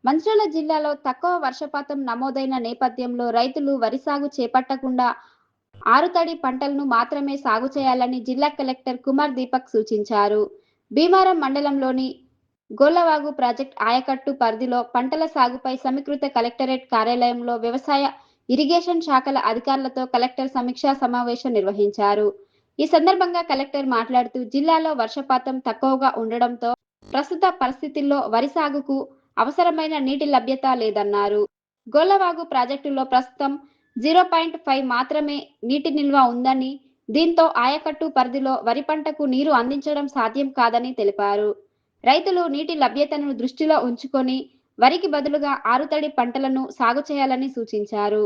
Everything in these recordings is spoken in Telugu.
మంచిర్యాల జిల్లాలో తక్కువ వర్షపాతం నమోదైన నేపథ్యంలో రైతులు వరి సాగు చేపట్టకుండా ఆరుతడి పంటలను మాత్రమే సాగు చేయాలని జిల్లా కలెక్టర్ కుమార్ దీపక్ సూచించారు. భీమారం మండలంలోని గోల్లవాగు ప్రాజెక్ట్ ఆయకట్టు పరిధిలో పంటల సాగుపై సమీకృత కలెక్టరేట్ కార్యాలయంలో వ్యవసాయ, ఇరిగేషన్ శాఖల అధికారులతో కలెక్టర్ సమీక్షా సమావేశం నిర్వహించారు. ఈ సందర్భంగా కలెక్టర్ మాట్లాడుతూ జిల్లాలో వర్షపాతం తక్కువగా ఉండడంతో ప్రస్తుత పరిస్థితుల్లో వరి సాగుకు అవసరమైన నీటి లభ్యత లేదన్నారు. గోల్లవాగు ప్రాజెక్టులో ప్రస్తుతం 0.5 మాత్రమే నీటి నిల్వ ఉందని, దీంతో ఆయకట్టు పరిధిలో వరి పంటకు నీరు అందించడం సాధ్యం కాదని తెలిపారు. రైతులు నీటి లభ్యతను దృష్టిలో ఉంచుకొని వరికి బదులుగా ఆరుతడి పంటలను సాగు చేయాలని సూచించారు.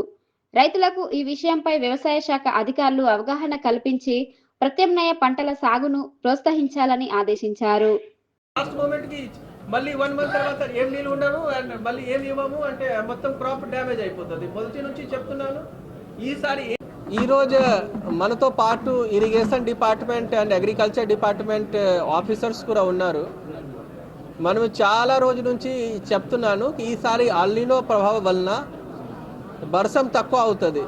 రైతులకు ఈ విషయంపై వ్యవసాయ శాఖ అధికారులు అవగాహన కల్పించి ప్రత్యామ్నాయ పంటల సాగును ప్రోత్సహించాలని ఆదేశించారు. లాస్ట్ మూమెంట్ కి మళ్ళీ 1 మంత్ తర్వాత ఏం నీళ్ళు ఉండవు అండ్ మళ్ళీ ఏం ఇవ్వము అంటే మొత్తం క్రాప్ డ్యామేజ్ అయిపోతుంది. మొదటి నుంచి చెప్తున్నాను. ఈసారి ఈరోజు మనతో పాటు irrigation department and agriculture department officers కూడా ఉన్నారు. మనం చాలా రోజుల నుంచి చెప్తున్నాను ఈసారి అల్లినో ప్రభావం వలన వర్షం తక్కువ అవుతుంది.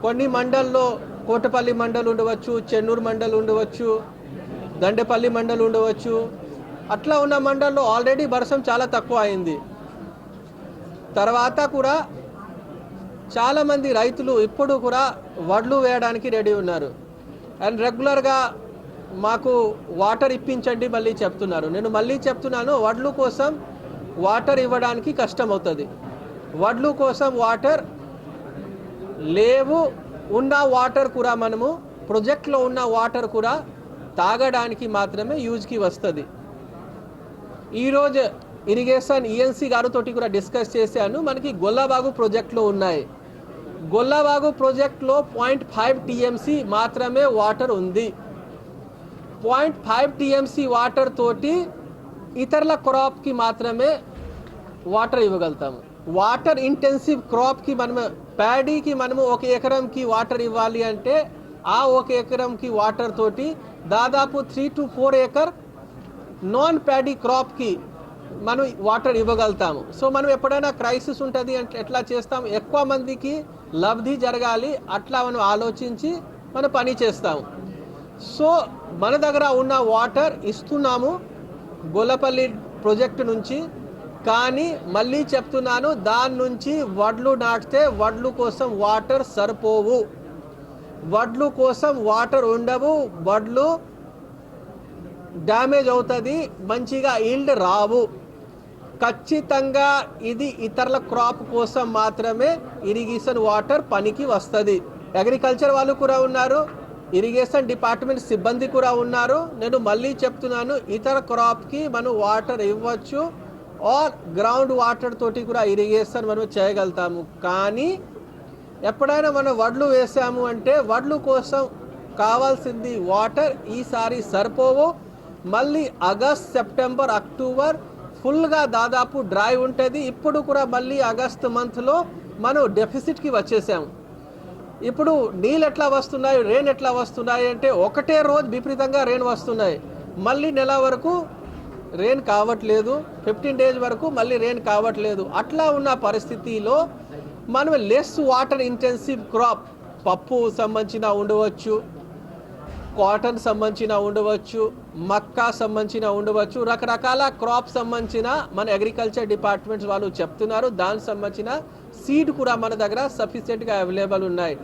కొన్ని మండల్లో కోటపల్లి మండల్ ఉండవచ్చు, చెన్నూరు మండల్ ఉండవచ్చు, దండేపల్లి మండల్ ఉండవచ్చు. అట్లా ఉన్న మండల్లో ఆల్రెడీ వర్షం చాలా తక్కువ అయింది. తర్వాత కూడా చాలామంది రైతులు ఇప్పుడు కూడా వడ్లు వేయడానికి రెడీ ఉన్నారు. అండ్ రెగ్యులర్గా మాకు వాటర్ ఇప్పించండి మళ్ళీ చెప్తున్నారు. నేను మళ్ళీ చెప్తున్నాను, వడ్లు కోసం వాటర్ ఇవ్వడానికి కష్టం అవుతుంది. వడ్లు కోసం వాటర్ లేవు. ఉన్న వాటర్ కూడా మనము ప్రాజెక్ట్లో ఉన్న వాటర్ కూడా తాగడానికి మాత్రమే యూజ్కి వస్తుంది. ఈరోజు ఇరిగేషన్ ఈఎన్సీ గారితో కూడా డిస్కస్ చేశాను. మనకి గొల్లవాగు ప్రాజెక్టులో ఉన్నాయి. గొల్లవాగు ప్రాజెక్టులో 0.5 టీఎంసీ మాత్రమే వాటర్ ఉంది. 0.5 టీఎంసీ వాటర్ తోటి ఇతరుల క్రాప్కి మాత్రమే వాటర్ ఇవ్వగలుగుతాము. వాటర్ ఇంటెన్సివ్ క్రాప్కి మనము ప్యాడీకి మనము 1 ఎకరంకి వాటర్ ఇవ్వాలి అంటే ఆ 1 ఎకరంకి వాటర్ తోటి దాదాపు 3 to 4 ఎకర్ నాన్ ప్యాడీ క్రాప్కి మనం వాటర్ ఇవ్వగలుగుతాము. సో మనం ఎప్పుడైనా క్రైసిస్ ఉంటుంది అంటే ఎట్లా చేస్తాము, ఎక్కువ మందికి లబ్ధి జరగాలి, అట్లా మనం ఆలోచించి మనం పని చేస్తాము. సో మన దగ్గర ఉన్న వాటర్ ఇస్తున్నాము గొల్లపల్లి ప్రాజెక్టు నుంచి. కానీ మళ్ళీ చెప్తున్నాను, దాని నుంచి వడ్లు నాటితే వడ్లు కోసం వాటర్ సరిపోవు, వడ్లు కోసం వాటర్ ఉండవు, వడ్లు డ్యామేజ్ అవుతుంది, మంచిగా ఈల్డ్ రావు. ఖచ్చితంగా ఇది ఇతరుల క్రాప్ కోసం మాత్రమే ఇరిగేషన్ వాటర్ పనికి వస్తుంది. అగ్రికల్చర్ వాళ్ళు కూడా ఉన్నారు, ఇరిగేషన్ డిపార్ట్మెంట్ సిబ్బంది కూడా ఉన్నారు. నేను మళ్ళీ చెప్తున్నాను, ఇతర క్రాప్కి మనం వాటర్ ఇవ్వచ్చు ఆర్ గ్రౌండ్ వాటర్ తోటి కూడా ఇరిగేషన్ మనం చేయగలుగుతాము. కానీ ఎప్పుడైనా మనం వడ్లు వేసాము అంటే వడ్లు కోసం కావాల్సింది వాటర్ ఈసారి సరిపోవు. మళ్ళీ ఆగస్ట్, సెప్టెంబర్, అక్టోబర్ ఫుల్గా దాదాపు డ్రై ఉంటుంది. ఇప్పుడు కూడా మళ్ళీ ఆగస్ట్ మంత్లో మనం డెఫిసిట్కి వచ్చేసాము. ఇప్పుడు నీళ్ళు ఎట్లా వస్తున్నాయి, రెయిన్ ఎట్లా వస్తున్నాయి అంటే ఒకటే రోజు విపరీతంగా రెయిన్ వస్తున్నాయి, మళ్ళీ నెల వరకు రెయిన్ కావట్లేదు, 15 days వరకు మళ్ళీ రెయిన్ కావట్లేదు. అట్లా ఉన్న పరిస్థితిలో మనం లెస్ వాటర్ ఇంటెన్సివ్ క్రాప్ పప్పు సంబంధించిన ఉండవచ్చు, కాటన్ సంబంధించిన ఉండవచ్చు, మక్కా సంబంధించిన ఉండవచ్చు, రకరకాల క్రాప్ సంబంధించిన మన అగ్రికల్చర్ డిపార్ట్మెంట్స్ వాళ్ళు చెప్తున్నారు. దానికి సంబంధించిన సీడ్ కూడా మన దగ్గర సఫిషియెంట్గా అవైలబుల్ ఉన్నాయి.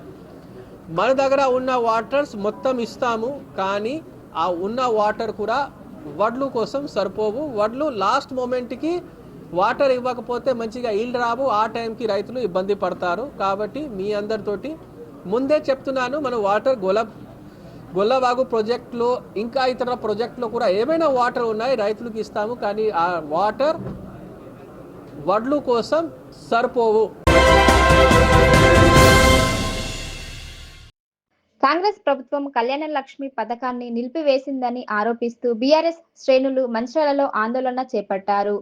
మన దగ్గర ఉన్న వాటర్స్ మొత్తం ఇస్తాము, కానీ ఆ ఉన్న వాటర్ కూడా వడ్లు కోసం సరిపోవు. వడ్లు లాస్ట్ మూమెంట్కి వాటర్ ఇవ్వకపోతే మంచిగా ఈల్డ్ రావు, ఆ టైంకి రైతులు ఇబ్బంది పడతారు. కాబట్టి మీ అందరితోటి ముందే చెప్తున్నాను, మనం వాటర్ గొల్లవాగు ప్రాజెక్టులో ఇంకా ఇతర ప్రాజెక్టులో కూడా ఏమైనా వాటర్ ఉన్నాయి రైతులకు ఇస్తాము, కానీ ఆ వాటర్ వడ్లు కోసం సరిపోవు. కాంగ్రెస్ ప్రభుత్వం కళ్యాణ లక్ష్మి పథకాన్ని నిలిపివేసిందని ఆరోపిస్తూ బీఆర్ఎస్ శ్రేణులు మంచిర్యాలలో ఆందోళన చేపట్టారు.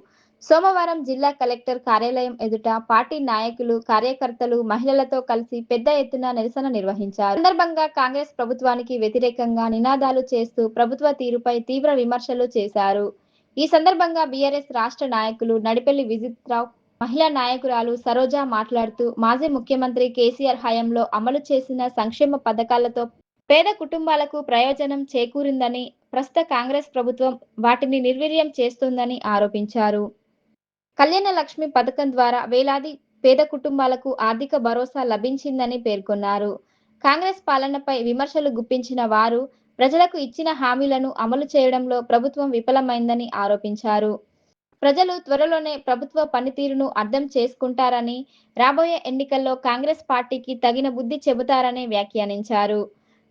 సోమవారం జిల్లా కలెక్టర్ కార్యాలయం ఎదుట పార్టీ నాయకులు, కార్యకర్తలు, మహిళలతో కలిసి పెద్ద ఎత్తున నిరసన నిర్వహించారు. సందర్భంగా కాంగ్రెస్ ప్రభుత్వానికి వ్యతిరేకంగా నినాదాలు చేస్తూ ప్రభుత్వ తీరుపై తీవ్ర విమర్శలు చేశారు. ఈ సందర్భంగా బీఆర్ఎస్ రాష్ట్ర నాయకులు నడిపెల్లి విజిత్రావు మహిళా నాయకురాలు సరోజ మాట్లాడుతూ మాజీ ముఖ్యమంత్రి కేసీఆర్ హయాంలో అమలు చేసిన సంక్షేమ పథకాలతో పేద కుటుంబాలకు ప్రయోజనం చేకూరిందని, ప్రస్తుత కాంగ్రెస్ ప్రభుత్వం వాటిని నిర్వీర్యం చేస్తోందని ఆరోపించారు. కళ్యాణ లక్ష్మి పథకం ద్వారా వేలాది పేద కుటుంబాలకు ఆర్థిక భరోసా లభించిందని పేర్కొన్నారు. కాంగ్రెస్ పాలనపై విమర్శలు గుప్పించిన వారు ప్రజలకు ఇచ్చిన హామీలను అమలు చేయడంలో ప్రభుత్వం విఫలమైందని ఆరోపించారు. ప్రజలు త్వరలోనే ప్రభుత్వ పనితీరును అర్థం చేసుకుంటారని, రాబోయే ఎన్నికల్లో కాంగ్రెస్ పార్టీకి తగిన బుద్ధి చెబుతారని వ్యాఖ్యానించారు.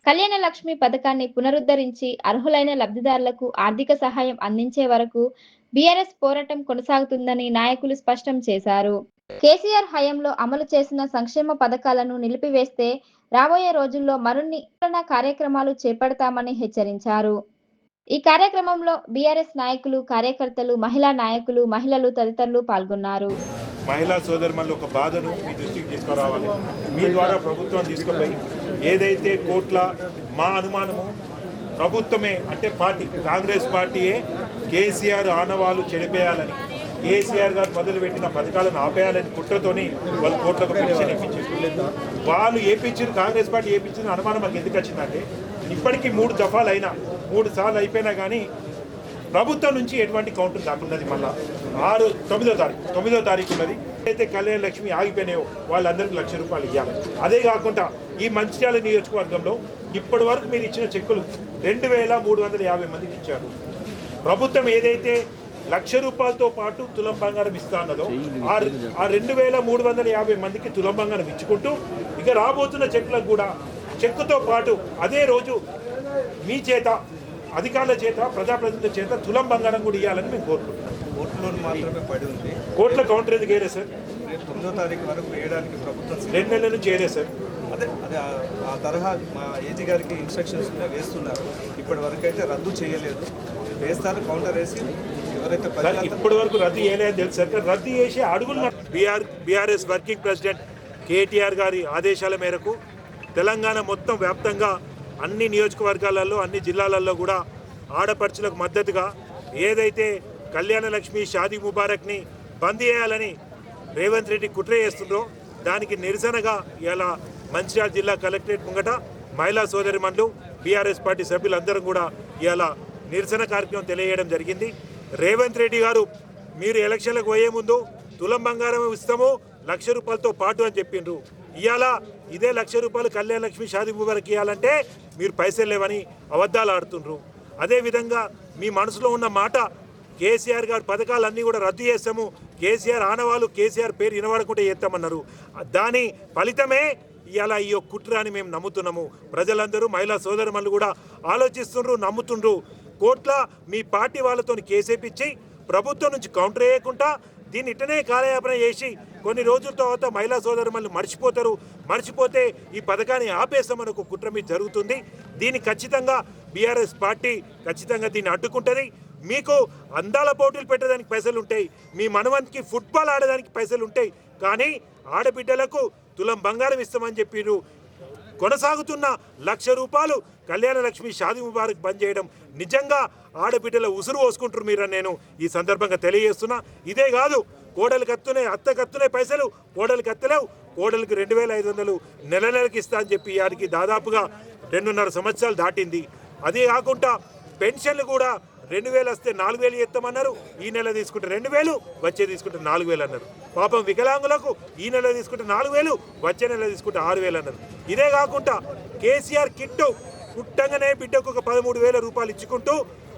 కళ్యాణ లక్ష్మి పథకాన్ని పునరుద్ధరించి అర్హులైన లబ్ధిదారులకు ఆర్థిక సహాయం అందించే వరకు బీఆర్ఎస్ పోరాటం కొనసాగుతుందని నాయకులు స్పష్టం చేశారు. కేసీఆర్ హయాంలో అమలు చేసిన సంక్షేమ పథకాలను నిలిపివేస్తే రాబోయే రోజుల్లో మరిన్ని కార్యక్రమాలు చేపడతామని హెచ్చరించారు. ఈ కార్యక్రమంలో బీఆర్ఎస్ నాయకులు, కార్యకర్తలు, మహిళా నాయకులు, మహిళలు తదితరులు పాల్గొన్నారు. మహిళా సోదరులు ఒక బాధను మీ దృష్టికి తీసుకురావాలి. మీ ద్వారా ప్రభుత్వం తీసుకుపోయి ఏదైతే కోట్ల మా అనుమానము ప్రభుత్వమే అంటే పార్టీ కాంగ్రెస్ పార్టీయే కేసీఆర్ ఆనవాళ్ళు చెడిపేయాలని, కేసీఆర్ గారు మొదలుపెట్టిన పథకాలను ఆపేయాలని కుట్రతోని వాళ్ళు కోట్లకు పెన్షన్ ఇప్పించారు. వాళ్ళు ఏపించారు, కాంగ్రెస్ పార్టీ ఏపించిన అనుమానం మాకు ఎందుకు వచ్చిందంటే ఇప్పటికీ 3 దఫాలు అయినా 3 సార్లు అయిపోయినా కానీ ప్రభుత్వం నుంచి ఎటువంటి కౌంటర్ రాకున్నది. మళ్ళీ 9వ తారీఖు ఉన్నది. అయితే కళ్యాణ లక్ష్మి ఆగిపోయినాయో వాళ్ళందరికీ ₹1,00,000 ఇవ్వాలి. అదే కాకుండా ఈ మంచిర్యాల నియోజకవర్గంలో ఇప్పటి వరకు మీరు ఇచ్చిన చెక్కులు 2,350 మందికి ఇచ్చారు. ప్రభుత్వం ఏదైతే ₹1,00,000తో పాటు తులం బంగారం ఇస్తా అన్నదో ఆ 2,350 మందికి తులం బంగారం ఇచ్చుకుంటూ ఇక రాబోతున్న చెక్కులకు కూడా చెక్కుతో పాటు అదే రోజు మీ చేత అధికారుల చేత ప్రజాప్రతినిధుల చేత తులం బంగారం కూడా ఇవ్వాలని మేము కోరుకుంటున్నాం. కోర్టులో మాత్రమే పడి ఉంది. కోర్టులో కౌంటర్ ఎందుకు వేయలేదు సార్? 9వ తారీఖు వరకు వేయడానికి ప్రభుత్వం 2 నెలల నుంచి వేయలేదు సార్. అదే ఆ తరహా మా ఏజీ గారికి ఇన్స్ట్రక్షన్స్ వేస్తున్నారు. ఇప్పటి వరకు అయితే రద్దు చేయలేదు. వేస్తారు, కౌంటర్ వేసి ఎవరైతే ఇప్పటి వరకు రద్దు చేయలేదని తెలుసు సార్. రద్దు చేసి అడుగులు బీఆర్ఎస్ వర్కింగ్ ప్రెసిడెంట్ కేటీఆర్ గారి ఆదేశాల మేరకు తెలంగాణ మొత్తం వ్యాప్తంగా అన్ని నియోజకవర్గాలలో అన్ని జిల్లాలలో కూడా ఆడపడుచులకు మద్దతుగా ఏదైతే కళ్యాణ లక్ష్మి షాదీ ముబారక్ని బంద్ చేయాలని రేవంత్ రెడ్డి కుట్ర చేస్తుండ్రో దానికి నిరసనగా ఇలా మంచిర్యాల జిల్లా కలెక్టరేట్ ముంగట మహిళా సోదరిమణులు బీఆర్ఎస్ పార్టీ సభ్యులందరం కూడా ఇలా నిరసన కార్యక్రమం తెలియజేయడం జరిగింది. రేవంత్ రెడ్డి గారు మీరు ఎలక్షన్లకు పోయే ముందు తులం బంగారం ఇస్తాము ₹1,00,000తో పాటు అని చెప్పిండ్రు. ఇవాళ ఇదే ₹1,00,000 కళ్యాణ లక్ష్మి షాదీ ముబారక్ ఇవ్వాలంటే మీరు పైసలు లేవని అబద్ధాలు ఆడుతుండ్రు. అదేవిధంగా మీ మనసులో ఉన్న మాట కేసీఆర్ గారి పథకాలన్నీ కూడా రద్దు చేస్తాము, కేసీఆర్ ఆనవాళ్ళు కేసీఆర్ పేరు వినబడకుండా చేస్తామన్నారు. దాని ఫలితమే ఇలా ఈ కుట్ర అని మేము నమ్ముతున్నాము. ప్రజలందరూ మహిళా సోదరులు కూడా ఆలోచిస్తుండ్రు, నమ్ముతుండ్రు. కోట్ల మీ పార్టీ వాళ్ళతో కేసేపిచ్చి ప్రభుత్వం నుంచి కౌంటర్ వేయకుండా దీన్ని ఇట్టనే కాలయాపన చేసి కొన్ని రోజుల తర్వాత మహిళా సోదరులు మర్చిపోతారు. మర్చిపోతే ఈ పథకాన్ని ఆపేస్తామని ఒక కుట్ర మీద జరుగుతుంది. దీన్ని ఖచ్చితంగా బీఆర్ఎస్ పార్టీ ఖచ్చితంగా దీన్ని అడ్డుకుంటుంది. మీకు అందాల పోటీలు పెట్టడానికి పైసలు ఉంటాయి, మీ మనవంతికి ఫుట్బాల్ ఆడడానికి పైసలు ఉంటాయి, కానీ ఆడబిడ్డలకు తులం బంగారం ఇస్తామని చెప్పిరు. కొనసాగుతున్న ₹1,00,000 కళ్యాణ లక్ష్మి షాదీ ముబారక్ బంద్ చేయడం నిజంగా ఆడబిడ్డల ఉసురు పోసుకుంటారు మీరని నేను ఈ సందర్భంగా తెలియజేస్తున్నా. ఇదే కాదు, కోడలికి అత్తున్నాయి, అత్తకి అత్తున్నాయి పైసలు, కోడలికి అత్తలేవు. కోడలికి 2,500 నెలకి ఇస్తా అని చెప్పి వారికి దాదాపుగా 2.5 సంవత్సరాలు దాటింది. అదే కాకుండా పెన్షన్లు కూడా 2,000 వస్తే 4,000 ఇస్తామన్నారు. ఈ నెల తీసుకుంటే 2,000, వచ్చే తీసుకుంటే 4,000 అన్నారు. పాపం వికలాంగులకు ఈ నెల తీసుకుంటే 4,000, వచ్చే నెల తీసుకుంటే 6,000 అన్నారు. ఇదే కాకుండా కేసీఆర్ కిట్టు పుట్టంగానే బిడ్డకు ఒక ₹13,000 ఇచ్చుకుంటూ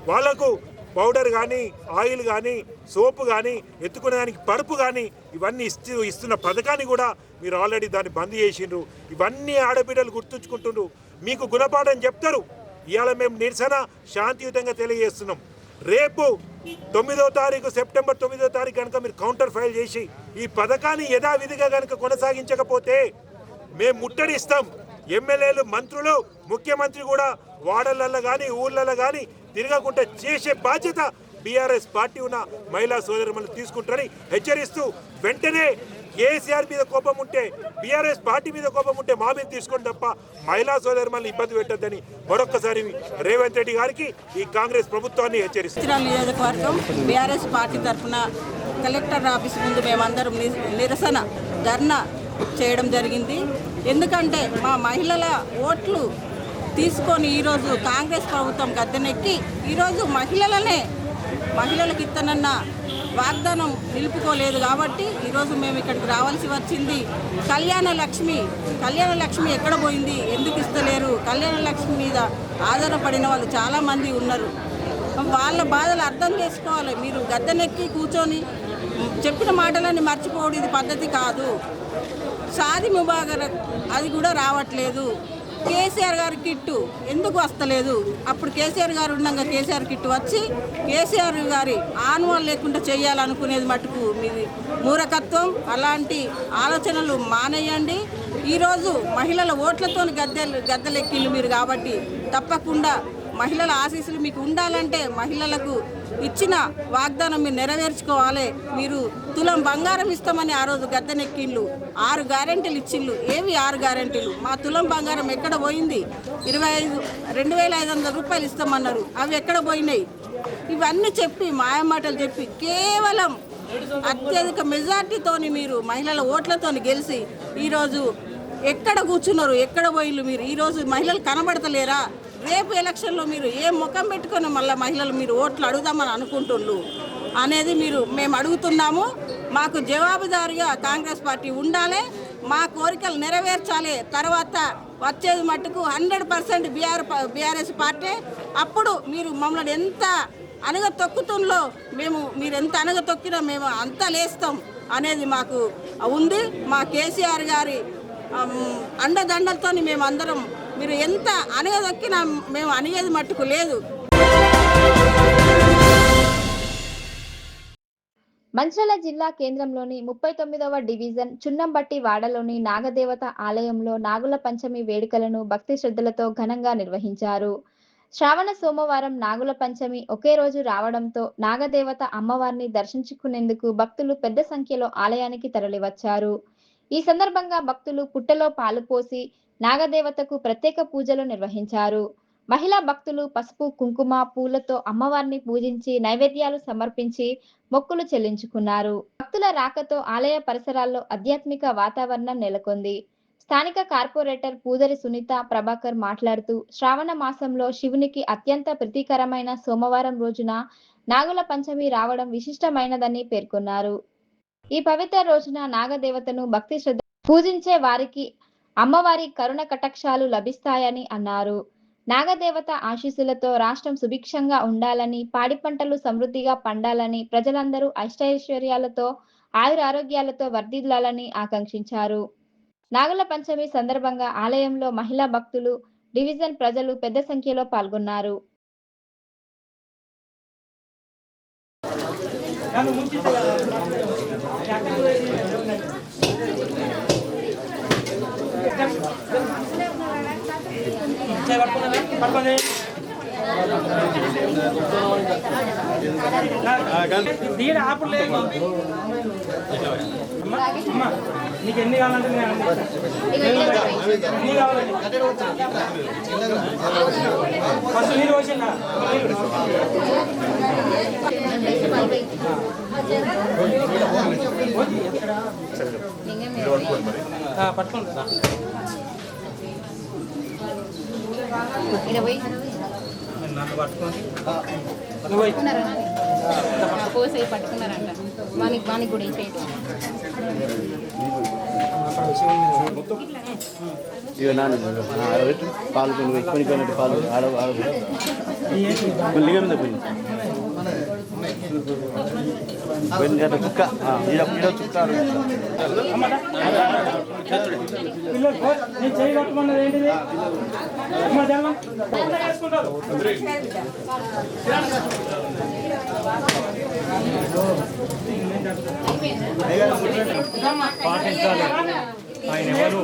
వాళ్లకు పౌడర్ కానీ, ఆయిల్ కానీ, సోపు కానీ, ఎత్తుకునేదానికి పరుపు కానీ ఇవన్నీ ఇస్తున్న పథకాన్ని కూడా మీరు ఆల్రెడీ దాన్ని బంద్ చేసిండ్రు. ఇవన్నీ ఆడబిడ్డలు గుర్తుంచుకుంటుండ్రు, మీకు గుణపాఠం చెప్తారు. ఇవాళ మేము నిరసన శాంతియుతంగా తెలియజేస్తున్నాం. రేపు 9వ తారీఖు సెప్టెంబర్ 9వ తారీఖు కనుక మీరు కౌంటర్ ఫైల్ చేసి ఈ పథకాన్ని యథావిధిగా కనుక కొనసాగించకపోతే మేము ముట్టడిస్తాం. ఎమ్మెల్యేలు, మంత్రులు, ముఖ్యమంత్రి కూడా వాడలలో కానీ ఊళ్ళలో కానీ తిరగకుండా చేసే బాధ్యత బీఆర్ఎస్ పార్టీ ఉన్న మహిళా సోదరులు తీసుకుంటారని హెచ్చరిస్తూ వెంటనే కేసీఆర్ మీద కోపం ఉంటే, బీఆర్ఎస్ పార్టీ మీద కోపం ఉంటే మా మీద తీసుకోండి తప్ప మహిళా సోదరులను ఇబ్బంది పెట్టొద్దని మరొక్కసారి రేవంత్ రెడ్డి గారికి ఈ కాంగ్రెస్ ప్రభుత్వాన్ని హెచ్చరిస్తుంది. నియోజకవర్గం బీఆర్ఎస్ పార్టీ తరఫున కలెక్టర్ ఆఫీస్ ముందు మేమందరం నిరసన ధర్నా చేయడం జరిగింది. ఎందుకంటే మా మహిళల ఓట్లు తీసుకొని ఈరోజు కాంగ్రెస్ ప్రభుత్వం గద్దెనెక్కి ఈరోజు మహిళలకు ఇత్తనన్న వాగ్దానం నిలుపుకోలేదు కాబట్టి ఈరోజు మేము ఇక్కడికి రావాల్సి వచ్చింది. కళ్యాణ లక్ష్మి ఎక్కడ పోయింది, ఎందుకు ఇస్తలేరు? కళ్యాణ లక్ష్మి మీద ఆధారపడిన వాళ్ళు చాలామంది ఉన్నారు. వాళ్ళ బాధలు అర్థం చేసుకోవాలి. మీరు గద్దెనెక్కి కూర్చొని చెప్పిన మాటలన్నీ మర్చిపోవడం ఇది పద్ధతి కాదు. షాదీ ముబారక్ అది కూడా రావట్లేదు. కేసీఆర్ గారి కిట్టు ఎందుకు వస్తలేదు? అప్పుడు కేసీఆర్ గారు ఉండగా కేసీఆర్ కిట్టు వచ్చి కేసీఆర్ గారి ఆన్వాల్ లేకుండా చేయాలనుకునేది మటుకు మీది మూర్ఖత్వం. అలాంటి ఆలోచనలు మానేయండి. ఈరోజు మహిళల ఓట్లతో గద్దెలెక్కిళ్ళు మీరు కాబట్టి తప్పకుండా మహిళల ఆశీస్సులు మీకు ఉండాలంటే మహిళలకు ఇచ్చిన వాగ్దానం మీరు నెరవేర్చుకోవాలి. మీరు తులం బంగారం ఇస్తామని ఆ రోజు గద్దెనెక్కిళ్ళు 6 గ్యారెంటీలు ఇచ్చిళ్ళు. ఏవి 6 గ్యారెంటీలు? మా తులం బంగారం ఎక్కడ పోయింది? 2,500 రూపాయలు ఇస్తామన్నారు, అవి ఎక్కడ పోయినాయి? ఇవన్నీ చెప్పి మాయమాటలు చెప్పి కేవలం అత్యధిక మెజార్టీతోని మీరు మహిళల ఓట్లతోని గెలిచి ఈరోజు ఎక్కడ కూర్చున్నారు, ఎక్కడ పోయిళ్ళు? మీరు ఈరోజు మహిళలు కనబడతలేరా? రేపు ఎలక్షన్లో మీరు ఏ ముఖం పెట్టుకొని మళ్ళీ మహిళలు మీరు ఓట్లు అడుగుదామని అనుకుంటున్నారు అనేది మేము అడుగుతున్నాము. మాకు జవాబుదారీగా కాంగ్రెస్ పార్టీ ఉండాలి, మా కోరికలు నెరవేర్చాలి. తర్వాత వచ్చేది మట్టుకు 100% బీఆర్ఎస్ పార్టీ. అప్పుడు మీరు మమ్మల్ని ఎంత అనగతొక్కుతుందో మీరు ఎంత అనగతొక్కినా మేము అంతా లేస్తాం అనేది మాకు ఉంది. మా కేసీఆర్ గారి అండదండలతో మేమందరం మీరు ఎంత అనగదొక్కినా మేము అనిగేది మట్టుకు లేదు. మంచిర్యాల జిల్లా కేంద్రంలోని 39వ డివిజన్ చున్నంబట్టి వాడలోని నాగదేవత ఆలయంలో నాగుల పంచమి వేడుకలను భక్తి శ్రద్ధలతో ఘనంగా నిర్వహించారు. శ్రావణ సోమవారం నాగుల పంచమి ఒకే రోజు రావడంతో నాగదేవత అమ్మవారిని దర్శించుకునేందుకు భక్తులు పెద్ద సంఖ్యలో ఆలయానికి తరలివచ్చారు. ఈ సందర్భంగా భక్తులు పుట్టలో పాలు పోసి నాగదేవతకు ప్రత్యేక పూజలు నిర్వహించారు. మహిళా భక్తులు పసుపు, కుంకుమ, పూలతో అమ్మవారిని పూజించి నైవేద్యాలు సమర్పించి మొక్కులు చెల్లించుకున్నారు. భక్తుల రాకతో ఆలయ పరిసరాల్లో ఆధ్యాత్మిక వాతావరణం నెలకొంది. స్థానిక కార్పొరేటర్ పూదరి సునీత ప్రభాకర్ మాట్లాడుతూ శ్రావణ మాసంలో శివునికి అత్యంత ప్రీతికరమైన సోమవారం రోజున నాగుల పంచమి రావడం విశిష్టమైనదని పేర్కొన్నారు. ఈ పవిత్ర రోజున నాగదేవతను భక్తి శ్రద్ధ పూజించే వారికి అమ్మవారి కరుణ కటాక్షాలు లభిస్తాయని అన్నారు. నాగదేవత ఆశీస్సులతో రాష్ట్రం సుభిక్షంగా ఉండాలని, పాడి పంటలు సమృద్ధిగా పండాలని, ప్రజలందరూ అష్టైశ్వర్యాలతో ఆయురారోగ్యాలతో వర్ధిల్లాలని ఆకాంక్షించారు. నాగుల పంచమి సందర్భంగా ఆలయంలో మహిళా భక్తులు, డివిజన్ ప్రజలు పెద్ద సంఖ్యలో పాల్గొన్నారు. నీకు ఎన్ని కావాలంటే ఫస్ట్ నీరు వచ్చిందా? పట్టుకోండి నన్ను పట్టుకోండి. కోసి పట్టుకున్నారంట వానికి కూడా ఇక నాన్న పాలు కొనిపోయినట్టు పాలు లిగ మీద పోయింది చుక్క చుక్క చేయి కట్టుకున్నది ఏంటిది? పాటించాలి. ఆయన ఎవరు?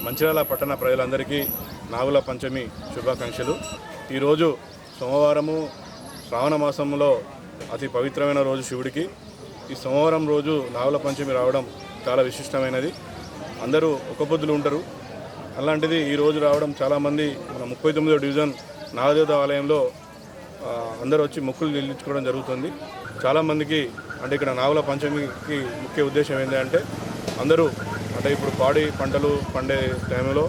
మంచిర్యాల పట్టణ ప్రజలందరికీ నాగుల పంచమి శుభాకాంక్షలు. ఈరోజు సోమవారము శ్రావణ మాసంలో అతి పవిత్రమైన రోజు శివుడికి. ఈ సోమవారం రోజు నాగుల పంచమి రావడం చాలా విశిష్టమైనది. అందరూ ఒక్కపొద్దులు ఉంటారు. అలాంటిది ఈరోజు రావడం చాలామంది మన 39వ డివిజన్ నాగదేవత ఆలయంలో అందరూ వచ్చి మొక్కులు చెల్లించుకోవడం జరుగుతుంది. చాలామందికి అంటే ఇక్కడ నాగుల పంచమికి ముఖ్య ఉద్దేశం ఏంటంటే అందరూ అంటే ఇప్పుడు పాడి పంటలు పండే టైంలో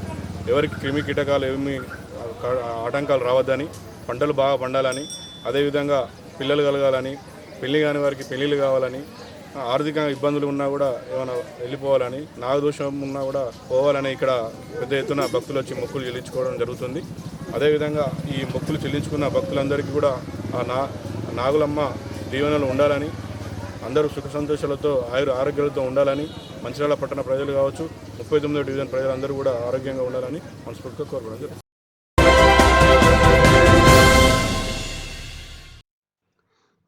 ఎవరికి క్రిమి కీటకాలు ఏమి ఆటంకాలు రావద్దని, పంటలు బాగా పండాలని, అదేవిధంగా పిల్లలు కలగాలని, పెళ్లి కాని వారికి పెళ్ళిళ్ళు కావాలని, ఆర్థిక ఇబ్బందులు ఉన్నా కూడా ఏమైనా వెళ్ళిపోవాలని, నాగదోషం ఉన్నా కూడా పోవాలని ఇక్కడ పెద్ద ఎత్తున భక్తులు వచ్చి మొక్కులు చెల్లించుకోవడం జరుగుతుంది. అదేవిధంగా ఈ మొక్కులు చెల్లించుకున్న భక్తులందరికీ కూడా ఆ నాగులమ్మ దీవెనలు ఉండాలని, అందరూ సుఖ సంతోషాలతో ఆరోగ్యాలతో ఉండాలని, మంచిర్యాల పట్టణ ప్రజలు కావచ్చు 39వ డివిజన్ ప్రజలందరూ కూడా ఆరోగ్యంగా ఉండాలని మనస్ఫూర్తిగా కోరుకోవడం జరుగుతుంది.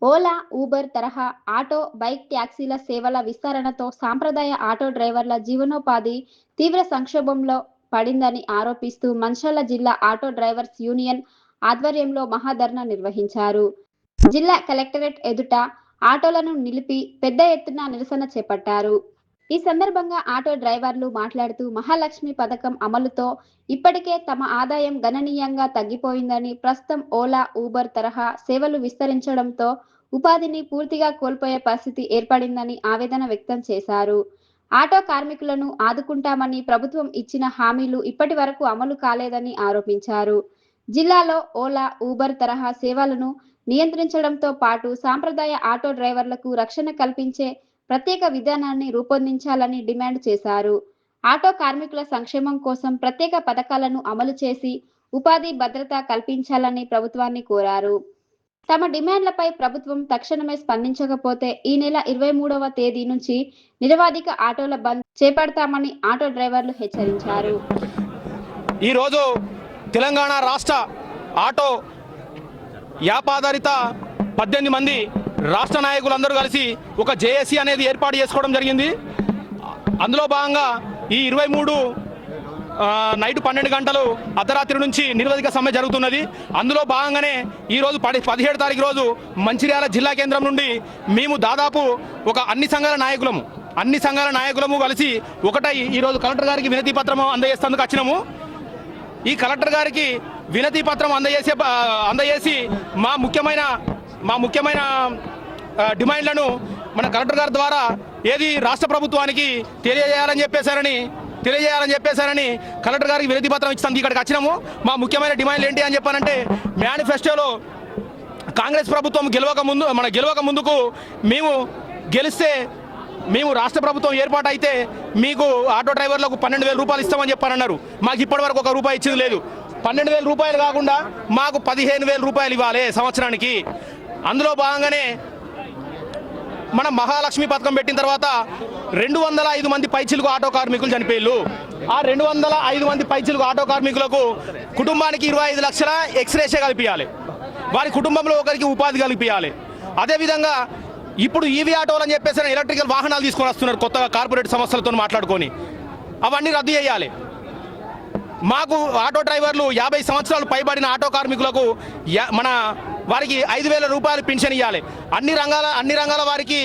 ఓలా, ఊబర్ తరహా ఆటో, బైక్ ట్యాక్సీల సేవల విస్తరణతో సాంప్రదాయ ఆటో డ్రైవర్ల జీవనోపాధి తీవ్ర సంక్షోభంలో పడిందని ఆరోపిస్తూ మంచిర్యాల జిల్లా ఆటో డ్రైవర్స్ యూనియన్ ఆధ్వర్యంలో మహాధర్నా నిర్వహించారు. జిల్లా కలెక్టరేట్ ఎదుట ఆటోలను నిలిపి పెద్ద ఎత్తున నిరసన చేపట్టారు. ఈ సందర్భంగా ఆటో డ్రైవర్లు మాట్లాడుతూ మహాలక్ష్మి పథకం అమలుతో ఇప్పటికే తమ ఆదాయం గణనీయంగా తగ్గిపోయిందని, ప్రస్తుతం ఓలా, ఊబర్ తరహా సేవలు విస్తరించడంతో ఉపాధిని పూర్తిగా కోల్పోయే పరిస్థితి ఏర్పడిందని ఆవేదన వ్యక్తం చేశారు. ఆటో కార్మికులను ఆదుకుంటామని ప్రభుత్వం ఇచ్చిన హామీలు ఇప్పటి వరకు అమలు కాలేదని ఆరోపించారు. జిల్లాలో ఓలా, ఊబర్ తరహా సేవలను నియంత్రించడంతో పాటు సాంప్రదాయ ఆటో డ్రైవర్లకు రక్షణ కల్పించే ప్రత్యేక విధానాన్ని రూపొందించాలని డిమాండ్ చేశారు. ఆటో కార్మికుల సంక్షేమం కోసం ప్రత్యేక పథకాలను అమలు చేసి ఉపాధి భద్రత కల్పించాలని ప్రభుత్వాన్ని కోరారు. తమ డిమాండ్లపై ప్రభుత్వం తక్షణమే స్పందించకపోతే ఈ నెల 23వ తేదీ నుంచి నిరవధిక ఆటోల బంద్ చేపడతామని ఆటో డ్రైవర్లు హెచ్చరించారు. ఈరోజు తెలంగాణ రాష్ట్ర ఆటో యాపాధారిత 18 మంది రాష్ట్ర నాయకులందరూ కలిసి ఒక జేఏసీ అనేది ఏర్పాటు చేసుకోవడం జరిగింది. అందులో భాగంగా ఈ 23 నైట్ 12 గంటలు అర్ధరాత్రి నుంచి నిరవధిక సమ్మె జరుగుతున్నది. అందులో భాగంగానే ఈరోజు 17 తారీఖు రోజు మంచిర్యాల జిల్లా కేంద్రం నుండి మేము దాదాపు ఒక అన్ని సంఘాల నాయకులము కలిసి ఒకటై ఈరోజు కలెక్టర్ గారికి వినతి పత్రం అందజేసేందుకు వచ్చినాము. ఈ కలెక్టర్ గారికి వినతి పత్రం అందజేసి మా ముఖ్యమైన డిమాండ్లను మన కలెక్టర్ గారి ద్వారా ఏది రాష్ట్ర ప్రభుత్వానికి తెలియజేయాలని చెప్పేశారని కలెక్టర్ గారికి వినతి పత్రం ఇచ్చాను. ఇక్కడికి వచ్చినాము. మా ముఖ్యమైన డిమాండ్లు ఏంటి అని చెప్పానంటే, మేనిఫెస్టోలో కాంగ్రెస్ ప్రభుత్వం గెలవక ముందుకు మేము గెలిస్తే మేము రాష్ట్ర ప్రభుత్వం ఏర్పాటు అయితే మీకు ఆటో డ్రైవర్లకు 12,000 రూపాయలు ఇస్తామని చెప్పారన్నారు. మాకు ఇప్పటి వరకు 1 రూపాయి ఇచ్చింది లేదు. 12,000 రూపాయలు కాకుండా మాకు 15,000 రూపాయలు ఇవ్వాలి సంవత్సరానికి. అందులో భాగంగానే మనం మహాలక్ష్మి పథకం పెట్టిన తర్వాత 205 మంది పైచిలుకు ఆటో కార్మికులు చనిపోయారు. ఆ 205 మంది పైచిలుకు ఆటో కార్మికులకు కుటుంబానికి 25 లక్షల ఎక్స్రేషే కల్పించాలి. వారి కుటుంబంలో ఒకరికి ఉపాధి కల్పించాలి. అదేవిధంగా ఇప్పుడు ఈవీ ఆటోలు అని చెప్పేసి ఎలక్ట్రికల్ వాహనాలు తీసుకొని వస్తున్నారు కొత్తగా కార్పొరేట్ సంస్థలతో మాట్లాడుకొని. అవన్నీ రద్దు చేయాలి. మాకు ఆటో డ్రైవర్లు 50 సంవత్సరాలు పైబడిన ఆటో కార్మికులకు వారికి 5,000 రూపాయలు పెన్షన్ ఇవ్వాలి. అన్ని రంగాల వారికి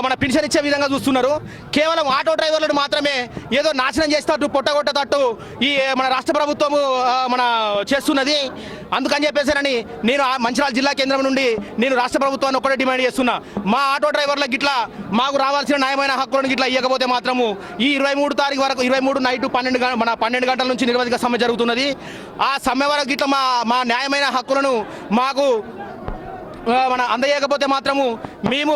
మన పెన్షన్ ఇచ్చే విధంగా చూస్తున్నారు. కేవలం ఆటో డ్రైవర్లను మాత్రమే ఏదో నాశనం చేస్తూ పొట్టగొట్టేటట్టు ఈ మన రాష్ట్ర ప్రభుత్వం చేస్తున్నది. అందుకని చెప్పేసారని నేను మంచిర్యాల జిల్లా కేంద్రం నుండి నేను రాష్ట్ర ప్రభుత్వాన్ని ఒకటే డిమాండ్ చేస్తున్నా. మా ఆటో డ్రైవర్లకు గిట్లా మాకు రావాల్సిన న్యాయమైన హక్కులను గిట్లా ఇవ్వకపోతే మాత్రము ఈ 23 తారీఖు వరకు 23 నైట్ 12 గంటల నుంచి నిరవధిక సమ్మె జరుగుతున్నది. ఆ సమ్మె వరకు గిట్లా మా న్యాయమైన హక్కులను మాకు అందజేయకపోతే మాత్రము మేము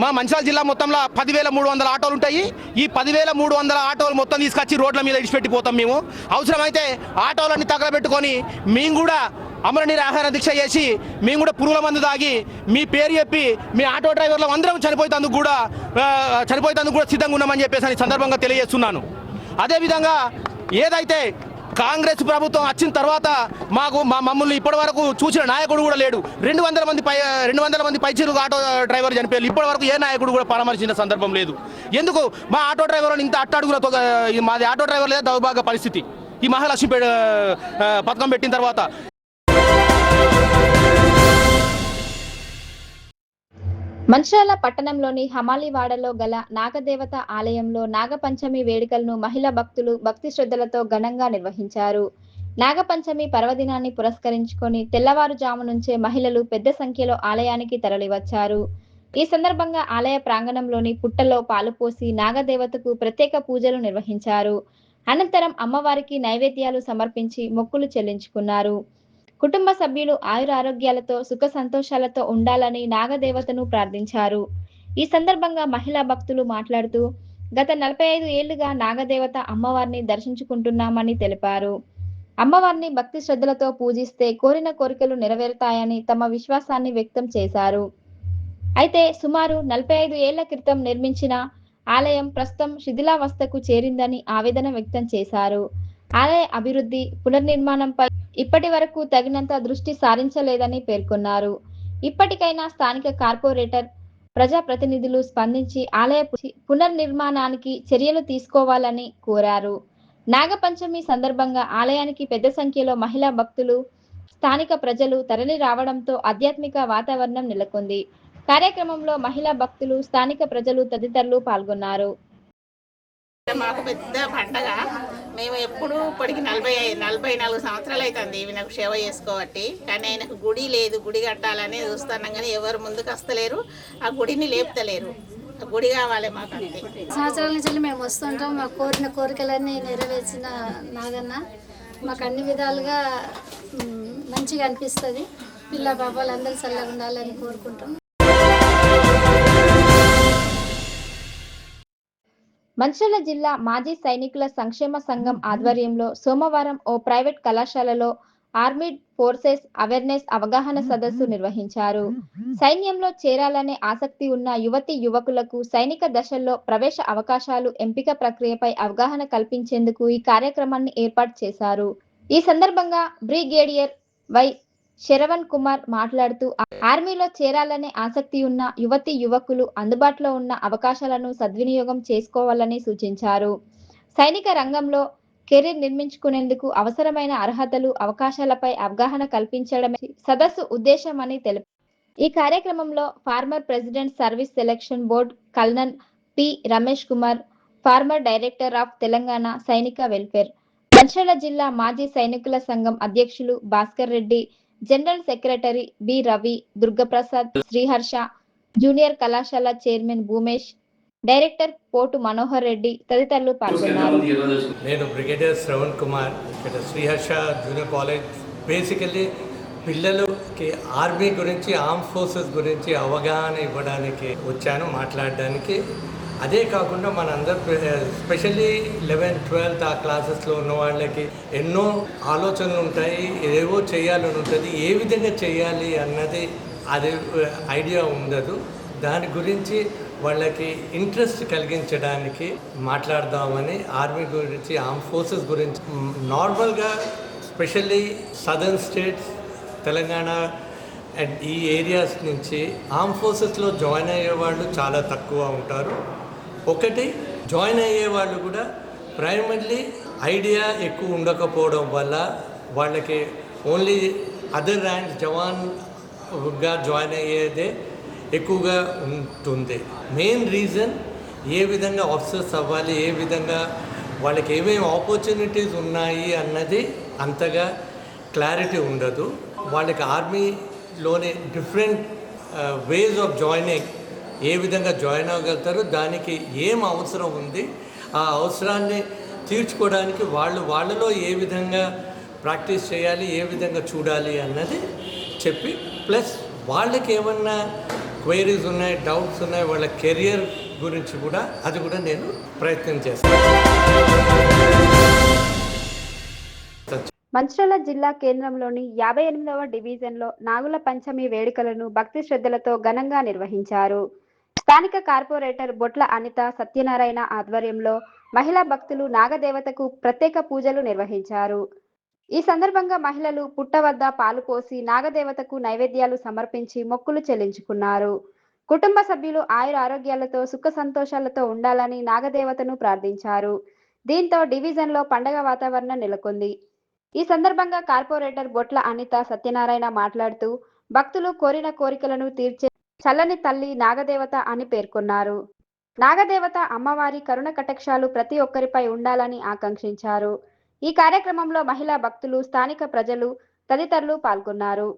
మా మంచిర్యాల జిల్లా మొత్తంలో 10,300 ఆటోలు ఉంటాయి. ఈ 10,300 ఆటోలు మొత్తం తీసుకొచ్చి రోడ్ల మీద ఇడిచిపెట్టిపోతాం. మేము అవసరమైతే ఆటోలన్నీ తగలబెట్టుకొని మేము కూడా అమర నిరాహార దీక్ష చేసి మేము కూడా పురుగుల మందు తాగి మీ పేరు చెప్పి మీ ఆటో డ్రైవర్లు అందరం చనిపోయేందుకు కూడా సిద్ధంగా ఉన్నామని చెప్పేసి సందర్భంగా తెలియజేస్తున్నాను. అదేవిధంగా ఏదైతే కాంగ్రెస్ ప్రభుత్వం వచ్చిన తర్వాత మమ్మల్ని ఇప్పటి వరకు చూసిన నాయకుడు కూడా లేడు. 200 మంది పైచీలు ఆటో డ్రైవర్ చనిపోయారు. ఇప్పటి వరకు ఏ నాయకుడు కూడా పరామర్శించిన సందర్భం లేదు. ఎందుకు మా ఆటో డ్రైవర్ ఇంత అట్టడుగులతో మాది ఆటో డ్రైవర్ లేదా దౌర్భాగ్య పరిస్థితి ఈ మహాలక్ష్మి పథకం పెట్టిన తర్వాత. మంచిర్యాల పట్టణంలోని హమాలీవాడలో గల నాగదేవత ఆలయంలో నాగపంచమి వేడుకలను మహిళా భక్తులు భక్తి శ్రద్ధలతో ఘనంగా నిర్వహించారు. నాగపంచమి పర్వదినాన్ని పురస్కరించుకొని తెల్లవారుజాము నుంచే మహిళలు పెద్ద సంఖ్యలో ఆలయానికి తరలివచ్చారు. ఈ సందర్భంగా ఆలయ ప్రాంగణంలోని పుట్టలో పాలు పోసి నాగదేవతకు ప్రత్యేక పూజలు నిర్వహించారు. అనంతరం అమ్మవారికి నైవేద్యాలు సమర్పించి మొక్కులు చెల్లించుకున్నారు. కుటుంబ సభ్యులు ఆయురారోగ్యాలతో సుఖ సంతోషాలతో ఉండాలని నాగదేవతను ప్రార్థించారు. ఈ సందర్భంగా మహిళా భక్తులు మాట్లాడుతూ గత 45 ఏళ్లుగా నాగదేవత అమ్మవారిని దర్శించుకుంటున్నామని తెలిపారు. అమ్మవారిని భక్తి శ్రద్ధలతో పూజిస్తే కోరిన కోరికలు నెరవేరుతాయని తమ విశ్వాసాన్ని వ్యక్తం చేశారు. అయితే సుమారు 45 ఏళ్ల క్రితం నిర్మించిన ఆలయం ప్రస్తుతం శిథిలావస్థకు చేరిందని ఆవేదన వ్యక్తం చేశారు. ఆలయ అభివృద్ధి పునర్నిర్మాణంపై ఇప్పటి వరకు తగినంత దృష్టి సారించలేదని పేర్కొన్నారు. ఇప్పటికైనా స్థానిక కార్పొరేటర్ ప్రజాప్రతినిధులు స్పందించి ఆలయ పునర్నిర్మాణానికి చర్యలు తీసుకోవాలని కోరారు. నాగపంచమి సందర్భంగా ఆలయానికి పెద్ద సంఖ్యలో మహిళా భక్తులు స్థానిక ప్రజలు తరలి రావడంతో ఆధ్యాత్మిక వాతావరణం నెలకొంది. కార్యక్రమంలో మహిళా భక్తులు స్థానిక ప్రజలు తదితరులు పాల్గొన్నారు. మాకు పెద్ద పండగ. మేము ఎప్పుడు ఇప్పటికి 44 సంవత్సరాలు అవుతుంది ఈయనకు సేవ చేసుకోబట్టి. కానీ ఆయనకు గుడి లేదు, గుడి కట్టాలని చూస్తున్నాం కానీ ఎవరు ముందుకు వస్తలేరు, ఆ గుడిని లేపుతలేరు. ఆ గుడి కావాలి మాకు. అంతే సంవత్సరాల నుంచి మేము వస్తుంటాం. మాకు కోరిన కోరికలన్నీ నెరవేర్చిన నాగన్న మాకు అన్ని విధాలుగా మంచిగా అనిపిస్తుంది. పిల్ల బాబాలందరూ చల్లగా ఉండాలని కోరుకుంటాం. మంచిర్యాల జిల్లా మాజీ సైనికుల సంక్షేమ సంఘం ఆధ్వర్యంలో సోమవారం ఓ ప్రైవేట్ కళాశాలలో ఆర్మీడ్ ఫోర్సెస్ అవేర్నెస్ అవగాహన సదస్సు నిర్వహించారు. సైన్యంలో చేరాలనే ఆసక్తి ఉన్న యువతీ యువకులకు సైనిక దశల్లో ప్రవేశ అవకాశాలు ఎంపిక ప్రక్రియపై అవగాహన కల్పించేందుకు ఈ కార్యక్రమాన్ని ఏర్పాటు చేశారు. ఈ సందర్భంగా బ్రిగేడియర్ వై శరవణ్ కుమార్ మాట్లాడుతూ ఆర్మీలో చేరాలనే ఆసక్తి ఉన్న యువతీ యువకులు అందుబాటులో ఉన్న అవకాశాలను సద్వినియోగం చేసుకోవాలని సూచించారు. సైనిక రంగంలో కెరీర్ నిర్మించుకునేందుకు అవసరమైన అర్హతలు అవకాశాలపై అవగాహన కల్పించడమే సదస్సు ఉద్దేశమని తెలిపారు. ఈ కార్యక్రమంలో former president service selection board colonel P Ramesh Kumar, former director of Telangana సైనిక వెల్ఫేర్, మంచిర్యాల జిల్లా మాజీ సైనికుల సంఘం అధ్యక్షులు Bhaskar Reddy, general secretary B Ravi, Durgaprasad, Sriharsha, junior కళాశాల చైర్మన్ భూమేష్, డైరెక్టర్ పోటు మనోహర్ రెడ్డి తదితరులు పాల్గొన్నారు. నేను బ్రిగేడియర్ శ్రవణ్ కుమార్, ఇక్కడ శ్రీహర్ష జూనియర్ కాలేజ్. బేసికల్లీ పిల్లలకి ఆర్మీ గురించి, ఆర్మ్ ఫోర్సెస్ గురించి అవగాహన ఇవ్వడానికి వచ్చాను, మాట్లాడడానికి. అదే కాకుండా మనందరూ స్పెషల్లీ 11th 12th ఆ క్లాసెస్లో ఉన్న వాళ్ళకి ఎన్నో ఆలోచనలు ఉంటాయి, ఏవో చేయాలని ఉంటుంది. ఏ విధంగా చేయాలి అన్నది అది ఐడియా ఉండదు. దాని గురించి వాళ్ళకి ఇంట్రెస్ట్ కలిగించడానికి మాట్లాడదామని ఆర్మీ గురించి, ఆర్మ్ ఫోర్సెస్ గురించి. నార్మల్గా specially southern states, Telangana and ఈ ఏరియాస్ నుంచి ఆర్మ్ ఫోర్సెస్లో జాయిన్ అయ్యే వాళ్ళు చాలా తక్కువ ఉంటారు. ఒకటి, జాయిన్ అయ్యే వాళ్ళు కూడా ప్రైమర్లీ ఐడియా ఎక్కువ ఉండకపోవడం వల్ల వాళ్ళకి ఓన్లీ అదర్ ర్యాంక్ జవాన్గా జాయిన్ అయ్యేదే ఎక్కువగా ఉంటుంది. మెయిన్ రీజన్ ఏ విధంగా ఆఫీసర్స్ అవ్వాలి, ఏ విధంగా వాళ్ళకి ఏమేమి ఆపర్చునిటీస్ ఉన్నాయి అన్నది అంతగా క్లారిటీ ఉండదు. వాళ్ళకి ఆర్మీలోని డిఫరెంట్ వేస్ ఆఫ్ జాయినింగ్, ఏ విధంగా జాయిన్ అవ్వగలుగుతారు, దానికి ఏం అవసరం ఉంది, ఆ అవసరాన్ని తీర్చుకోవడానికి వాళ్ళలో ఏ విధంగా ప్రాక్టీస్ చేయాలి, ఏ విధంగా చూడాలి అన్నది చెప్పి, ప్లస్ వాళ్ళకి ఏమన్నా క్వైరీస్ ఉన్నాయి, డౌట్స్ ఉన్నాయి, వాళ్ళ కెరియర్ గురించి కూడా అది కూడా నేను ప్రయత్నం చేస్తాను. మంచిర్యాల జిల్లా కేంద్రంలోని 58వ డివిజన్లో నాగుల పంచమి వేడుకలను భక్తి శ్రద్ధలతో ఘనంగా నిర్వహించారు. స్థానిక కార్పొరేటర్ బొట్ల అనిత సత్యనారాయణ ఆధ్వర్యంలో మహిళా భక్తులు నాగదేవతకు ప్రత్యేక పూజలు నిర్వహించారు. ఈ సందర్భంగా మహిళలు పుట్ట వద్ద పాలు పోసి నాగదేవతకు నైవేద్యాలు సమర్పించి మొక్కులు చెల్లించుకున్నారు. కుటుంబ సభ్యులు ఆయుర ఆరోగ్యాలతో సుఖ సంతోషాలతో ఉండాలని నాగదేవతను ప్రార్థించారు. దీంతో డివిజన్లో పండగ వాతావరణం నెలకొంది. ఈ సందర్భంగా కార్పొరేటర్ బొట్ల అనిత సత్యనారాయణ మాట్లాడుతూ భక్తులు కోరిన కోరికలను తీర్చే చల్లని తల్లి నాగదేవత అని పేర్కొన్నారు. నాగదేవత అమ్మవారి కరుణ కటాక్షాలు ప్రతి ఒక్కరిపై ఉండాలని ఆకాంక్షించారు. ఈ కార్యక్రమంలో మహిళా భక్తులు, స్థానిక ప్రజలు తదితరులు పాల్గొన్నారు.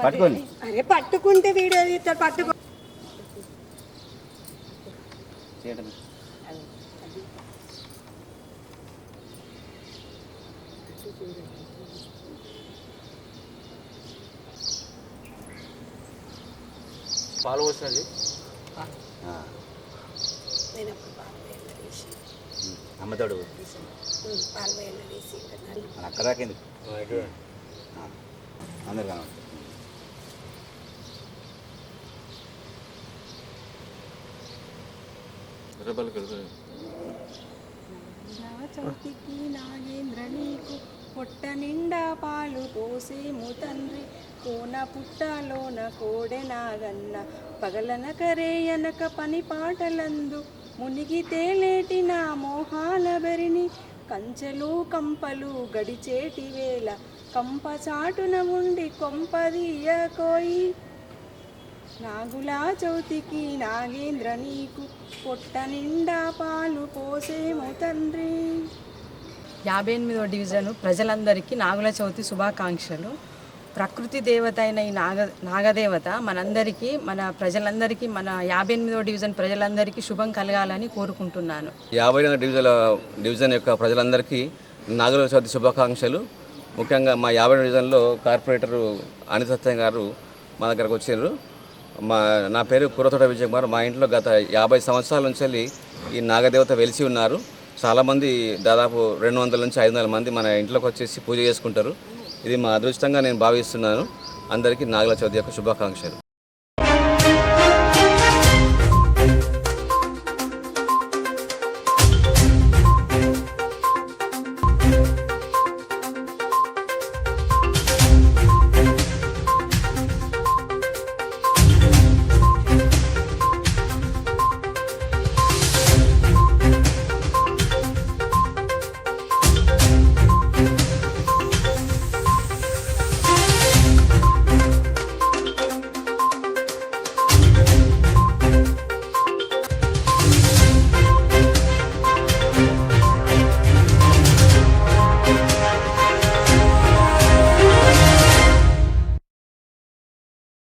పట్టుకోండి. అరే పట్టుకుంటే వీడియో తీస్తారు. పట్టుకో పాలు పోస్తుంది అమ్మతాడు అక్కడ దాకింది అందరు కనబడుతుంది. చౌతికి నాగేంద్ర నీకు పొట్ట నిండా పాలు పోసేము తండ్రి, కోన పుట్టలోన కోడె నాగన్న పగలనకరేయనక పని పాటలందు మునిగి తేలేటి నా మోహాల బెరిని, కంచెలు కంపలు గడిచేటి వేళ కంప చాటున ఉండి కొంపదీయ కోయి, నాగులా చౌతికి నాగేంద్ర నీకు పొట్ట నిండా పాలు పోసేము తండ్రి. 58వ డివిజను ప్రజలందరికీ నాగుల చవితి శుభాకాంక్షలు. ప్రకృతి దేవత అయిన ఈ నాగదేవత మనందరికీ, మన ప్రజలందరికీ, మన 58వ డివిజన్ ప్రజలందరికీ శుభం కలగాలని కోరుకుంటున్నాను. 50వ డివిజన్ యొక్క ప్రజలందరికీ నాగుల చవితి శుభాకాంక్షలు. ముఖ్యంగా మా 50వ డివిజన్లో కార్పొరేటరు అనిత సత్యం గారు మా దగ్గరకు వచ్చారు. నా పేరు కురతోట విజయ్ కుమార్. మా ఇంట్లో గత 50 సంవత్సరాల నుంచి ఈ నాగదేవత వెలిసి ఉన్నారు. చాలామంది దాదాపు 200 నుంచి 500 మంది మన ఇంట్లోకి వచ్చేసి పూజ చేసుకుంటారు. ఇది మా అదృష్టంగా నేను భావిస్తున్నాను. అందరికీ నాగుల చవితి యొక్క శుభాకాంక్షలు.